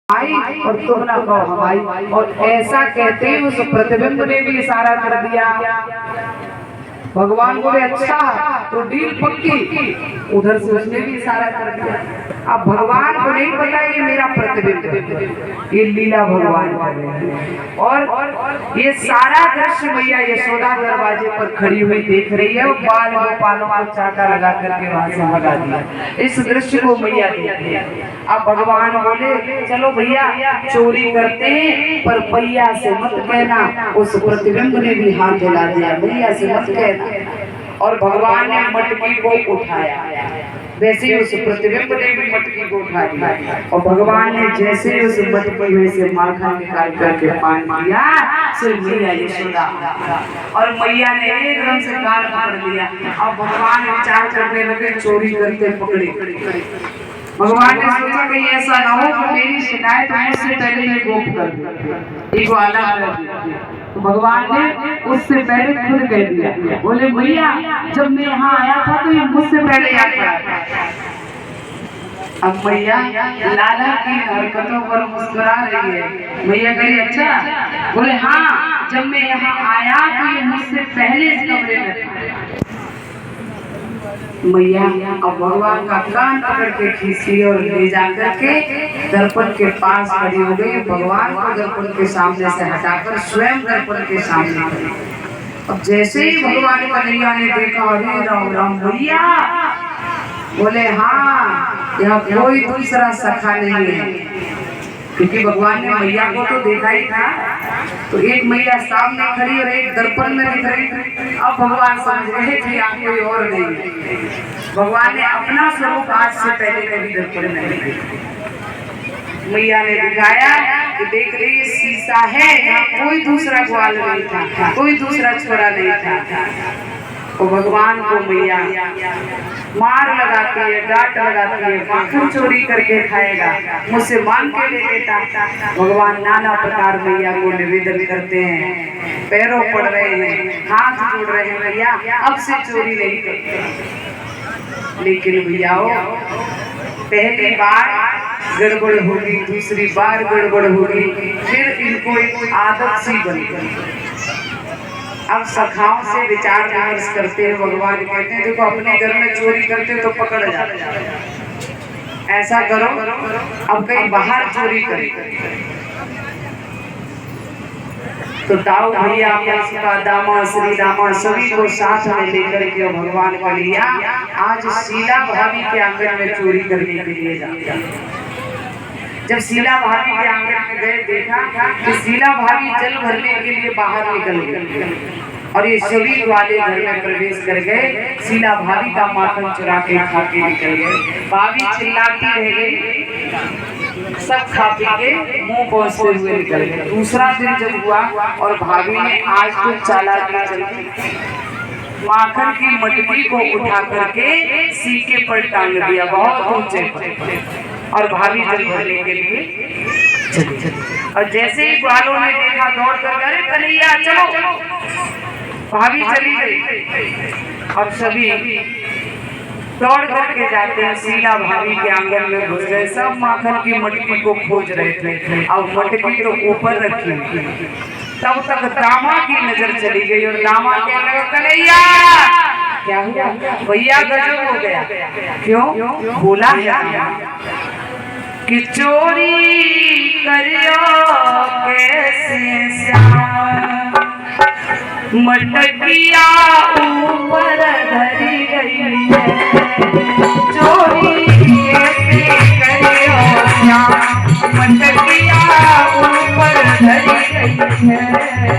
आई और तुम ना कहो हमारी। और ऐसा कहते ही उस प्रतिबिंब ने भी इशारा कर दिया। भगवान बोले अच्छा तो डील पक्की। उधर से उसने भी इशारा कर दिया। अब भगवान को नहीं पता ये मेरा प्रतिबिंब, ये लीला भगवान कर रहे हैं। और ये सारा दृश्य मैया यशोदा दरवाजे पर खड़ी हुई देख रही है और बाल गोपालों को चाटा लगा करके वहां से भगा दिया। इस दृश्य को मैया देख रही है। अब भगवान बोले चलो भैया चोरी करते हैं, पर भैया से मत कहना। उस प्रतिबिंब ने भी हाथ हिला दिया, भैया से मत कहना। और भगवान ने मटकी को उठाया, वैसे ही उस प्रतिबिंब ने भी मटकी को उठा दिया। और भगवान ने जैसे उस मटकी में से माखन निकाल करके पान किया, सिर्फ मैया यशोदा और मैया ने एकदम से कान पकड़ लिया। और भगवान विचार करने लगे, चोरी करते पकड़े। भगवान ने सोचा कि ऐसा ना हो कि मेरी शिकायत मुझसे पहले ये गोप कर दे, एक वादा कर दिया। तो भगवान ने उससे पहले खुद कह दिया, बोले भैया जब मैं यहाँ आया था तो ये मुझसे पहले आता था। अब मैया लाला की हरकतों पर मुस्कुरा रही है। मैया कही अच्छा, बोले हाँ जब मैं यहाँ आया तो ये मुझसे पहले इस कमरे में था। मैया अब भगवान का कान पकड़ के खींची और ले जाकर के दर्पण के पास खड़ी हो गई। भगवान को दर्पण के सामने से हटाकर स्वयं दर्पण के सामने खड़ी। अब जैसे ही भगवान कन्हैया ने देखा, अरे राम राम भैया, बोले हाँ यहाँ कोई दूसरा सखा नहीं है, क्योंकि भगवान ने मैया को तो देखा ही था। तो एक मैया सामने खड़ी और एक दर्पण में दिख रही। अब भगवान समझ रहे कि यहाँ कोई और नहीं है। भगवान ने अपना स्वरूप आज से पहले कभी दर्पण में नहीं देखा। मैया ने दिखाया कि देख रही शीशा है, यहाँ कोई दूसरा ग्वाल नहीं था, कोई दूसरा छोरा नहीं था। और भगवान को मैया मार लगाती है, डांट लगाती है, माखन चोरी करके खाएगा, मुझसे मांग के ले लेता। भगवान नाना प्रकार मैया को निवेदन करते हैं, पैरों पड़ रहे हैं, हाथ जोड़ रहे हैं, भैया अब से चोरी नहीं करते। लेकिन भैया पहली बार गड़बड़ होगी, दूसरी बार गड़बड़ होगी, फिर इनको एक आदत सी बन गई। अब सखाओं से विचार विमर्श करते हैं। भगवान कहते हैं देखो अपने घर में चोरी करते तो पकड़ जाते, ऐसा करो अब कहीं बाहर चोरी करें। तो दाऊ भैया का दामा श्री रामा सभी को साथ में लेकर के भगवान को लिया। आज शीला भाभी के आंगन में चोरी करने के लिए जाते। जब शीला भाभी के आंगन में गए, देखा कि शीला भाभी जल भरने के लिए बाहर निकल गई और ये सभी वाले घर में प्रवेश कर गए। शीला भाभी का माखन चुरा के खा के निकल गए। भाभी चिल्लाती रह गई, सब खा पी के मुंह पहुंचते हुए निकल गए। दूसरा दिन जब हुआ और भाभी ने आज तो चालाकी चली, माखन की मटकी को उठा करके सीके पर टांग दिया बहुत ऊंचे पर, और भाभी जल भरने के लिए चली। और जैसे ही ग्वालों ने देखा दौड़ कर अरे कन्हैया चलो, भाभी चली गई। और सभी दौड़ करके जाते हैं, शीला भाभी के आंगन में घुस गए। सब माखन की मटकी को खोज रहे थे और मटकी तो ऊपर रखी। तब तक दामा की नजर चली गई और दामा कहने लगा कन्हैया क्या हुआ भैया, गजब हो गया। क्यों? बोला कि चोरी करियो कैसे श्याम, मटकिया ऊपर धरी गई है, चोरी कैसे करियो श्याम, मटकिया ऊपर धरी गई है।